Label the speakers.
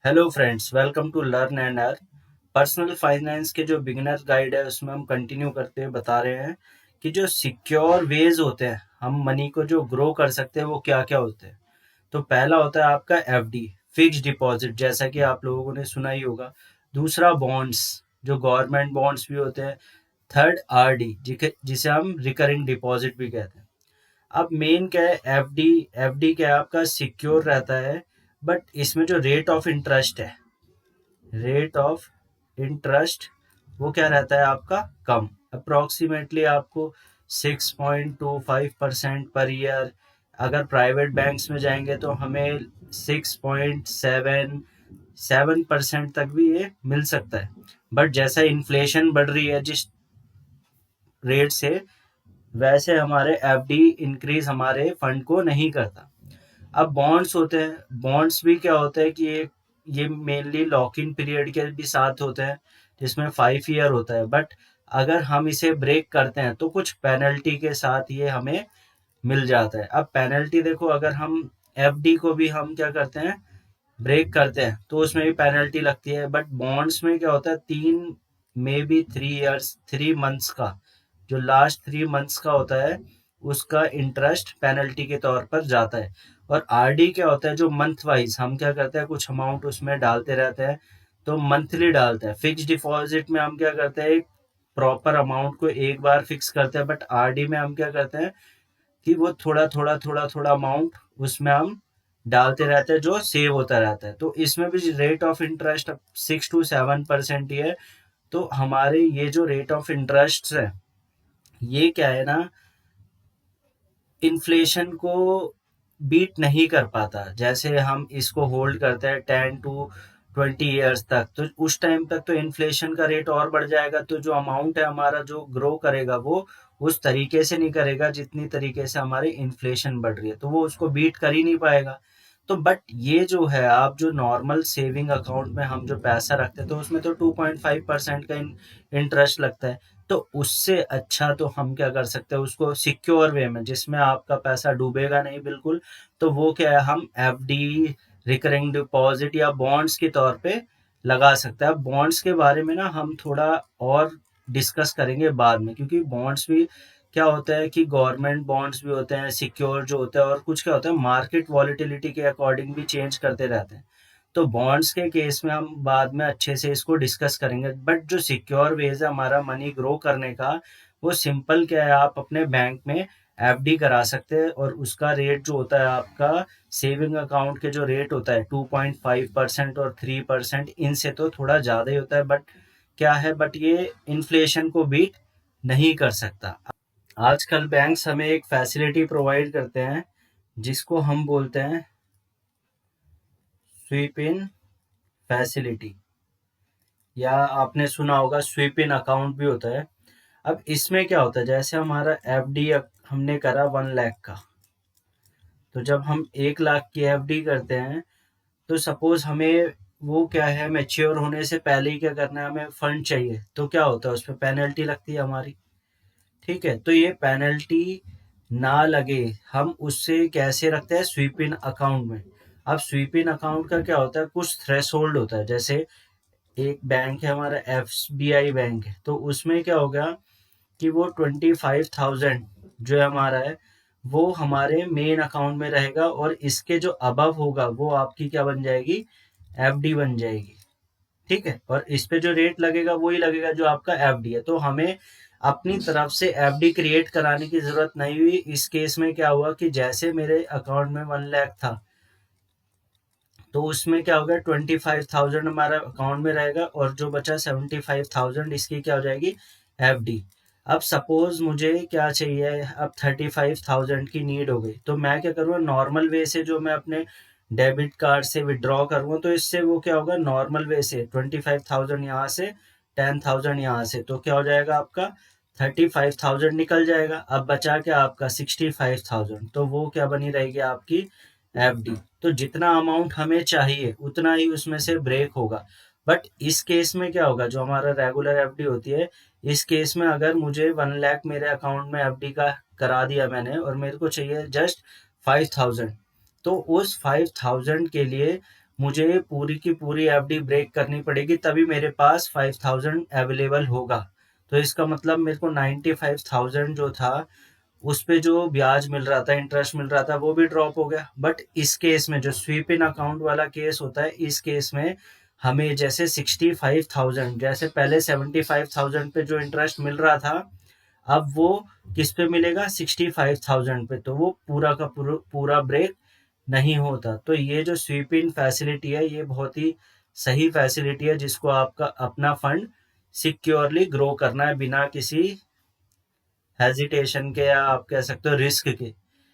Speaker 1: Hello friends, welcome to learn and earn. Personal finance के जो beginner guide है उसमें हम कंटिन्यू करते हुए बता रहे हैं कि जो सिक्योर वेज होते हैं हम मनी को जो ग्रो कर सकते हैं वो क्या क्या होते हैं। तो पहला होता है आपका एफडी, फिक्स्ड डिपॉजिट, जैसा कि आप लोगों ने सुना ही होगा। दूसरा बॉन्ड्स, जो गवर्नमेंट बॉन्ड्स भी होते हैं। थर्ड आरडी, जिसे हम रिकरिंग डिपॉजिट भी कहते हैं। अब मेन क्या है, एफडी। एफडी क्या है, आपका सिक्योर रहता है, बट इसमें जो रेट ऑफ इंटरेस्ट है, रेट ऑफ इंटरेस्ट वो क्या रहता है आपका, कम। अप्रोक्सीमेटली आपको 6.25% पर ईयर। अगर प्राइवेट बैंक्स में जाएंगे तो हमें 6.77% तक भी ये मिल सकता है। बट जैसा इन्फ्लेशन बढ़ रही है जिस रेट से, वैसे हमारे एफडी इंक्रीज हमारे फंड को नहीं करता। अब बॉन्ड्स होते हैं, बॉन्ड्स भी क्या होता है कि ये मेनली लॉक इन पीरियड के भी साथ होते हैं, जिसमें 5 ईयर होता है। बट अगर हम इसे ब्रेक करते हैं तो कुछ पेनल्टी के साथ ये हमें मिल जाता है। अब पेनल्टी देखो, अगर हम एफडी को भी हम क्या करते हैं, ब्रेक करते हैं, तो उसमें भी पेनल्टी लगती है। बट बॉन्ड्स में क्या होता है, 3 मे बी 3 ईयर्स 3 मंथ्स का, जो लास्ट 3 मंथ्स का होता है, उसका इंटरेस्ट पेनल्टी के तौर पर जाता है। और आरडी क्या होता है, जो मंथ वाइज हम क्या करते हैं, कुछ अमाउंट उसमें डालते रहते हैं, तो मंथली डालते हैं। फिक्स डिपॉजिट में हम क्या करते हैं, एक प्रॉपर अमाउंट को एक बार फिक्स करते हैं। बट आरडी में हम क्या करते हैं कि वो थोड़ा थोड़ा थोड़ा थोड़ा अमाउंट उसमें हम डालते रहते हैं, जो सेव होता रहता है। तो इसमें भी रेट ऑफ इंटरेस्ट 6 to 7% ही है। तो हमारे ये जो रेट ऑफ इंटरेस्ट है, ये क्या है ना, इन्फ्लेशन को बीट नहीं कर पाता। जैसे हम इसको होल्ड करते हैं 10 to 20 ईयर्स तक, तो उस टाइम तक तो इन्फ्लेशन का रेट और बढ़ जाएगा, तो जो अमाउंट है हमारा जो ग्रो करेगा वो उस तरीके से नहीं करेगा जितनी तरीके से हमारी इन्फ्लेशन बढ़ रही है, तो वो उसको बीट कर ही नहीं पाएगा। तो बट ये जो है, आप जो नॉर्मल सेविंग अकाउंट में हम जो पैसा रखते हैं, तो उसमें तो 2.5% का इंटरेस्ट लगता है। तो उससे अच्छा तो हम क्या कर सकते हैं, उसको सिक्योर वे में, जिसमें आपका पैसा डूबेगा नहीं बिल्कुल, तो वो क्या है, हम एफडी, रिकरिंग डिपॉजिट या बॉन्ड्स के तौर पे लगा सकते हैं। अब बॉन्ड्स के बारे में ना हम थोड़ा और डिस्कस करेंगे बाद में, क्योंकि बॉन्ड्स भी क्या होता है कि गवर्नमेंट बॉन्ड्स भी होते हैं सिक्योर जो होते हैं, और कुछ क्या होता है मार्केट वॉलिटिलिटी के अकॉर्डिंग भी चेंज करते रहते हैं। तो बॉन्ड्स के केस में हम बाद में अच्छे से इसको डिस्कस करेंगे। बट जो सिक्योर वेज है हमारा मनी ग्रो करने का, वो सिंपल क्या है, आप अपने बैंक में एफडी करा सकते हैं, और उसका रेट जो होता है आपका, सेविंग अकाउंट के जो रेट होता है 2.5% और 3%, इनसे तो थोड़ा ज़्यादा ही होता है। बट क्या है, बट ये इन्फ्लेशन को बीट नहीं कर सकता। आजकल बैंक्स हमें एक फैसिलिटी प्रोवाइड करते हैं, जिसको हम बोलते हैं स्वीप इन फैसिलिटी, या आपने सुना होगा स्वीप इन अकाउंट भी होता है। अब इसमें क्या होता है, जैसे हमारा एफडी हमने करा 1 लाख का, तो जब हम 1 लाख की एफडी करते हैं, तो सपोज हमें वो क्या है, मैच्योर होने से पहले ही क्या करना है, हमें फंड चाहिए, तो क्या होता है, उस पर पेनल्टी लगती है हमारी। ठीक है, तो ये पेनल्टी ना लगे, हम उससे कैसे रखते हैं, स्वीप इन अकाउंट में। अब स्वीप इन अकाउंट का क्या होता है, कुछ थ्रेशोल्ड होता है। जैसे एक बैंक है हमारा, एसबीआई बैंक है, तो उसमें क्या होगा कि वो 25,000 जो है हमारा है, वो हमारे मेन अकाउंट में रहेगा, और इसके जो अबव होगा वो आपकी क्या बन जाएगी, एफडी बन जाएगी। ठीक है, और इस पे जो रेट लगेगा वही लगेगा जो आपका एफडी है। तो हमें अपनी तरफ से एफडी क्रिएट कराने की जरूरत नहीं हुई। इस केस में क्या हुआ कि जैसे मेरे अकाउंट में 1 लाख था, तो उसमें क्या हो गया, 25,000 हमारा अकाउंट में रहेगा, और जो बचा 75,000, इसकी क्या हो जाएगी, एफडी। अब सपोज मुझे क्या चाहिए, अब 35,000 की नीड हो गई, तो मैं क्या करूँगा, नॉर्मल वे से जो मैं अपने डेबिट कार्ड से विड्रॉ करूँगा, तो इससे वो क्या होगा, नॉर्मल वे से 25,000 यहाँ से, 10,000 यहाँ से, तो क्या हो जाएगा आपका, 35,000 निकल जाएगा। अब बचा क्या आपका, 65,000, तो वो क्या बनी रहेगी आपकी, एफडी। तो जितना अमाउंट हमें चाहिए उतना ही उसमें से ब्रेक होगा। बट इस केस में क्या होगा, जो हमारा रेगुलर एफडी होती है, इस केस में अगर मुझे 1 लाख मेरे अकाउंट में एफडी का करा दिया मैंने, और मेरे को चाहिए जस्ट 5,000, तो उस 5,000 के लिए मुझे पूरी की पूरी एफडी ब्रेक करनी पड़ेगी, तभी मेरे पास 5000 अवेलेबल होगा। तो इसका मतलब मेरे को 95,000 जो था, उस पे जो ब्याज मिल रहा था, इंटरेस्ट मिल रहा था, वो भी ड्रॉप हो गया। बट इस केस में जो स्वीप इन अकाउंट वाला केस होता है, इस केस में हमें जैसे 65,000, जैसे पहले 75,000 पे जो इंटरेस्ट मिल रहा था, अब वो किस पे मिलेगा? 65,000 पे। तो वो पूरा का पूरा ब्रेक नहीं होता। तो ये जो स्वीप इन फैसिलिटी है, ये बहुत ही सही फैसिलिटी है, जिसको आपका अपना फंड सिक्योरली ग्रो करना है बिना किसी हेजिटेशन के, या आप कह सकते हो रिस्क के।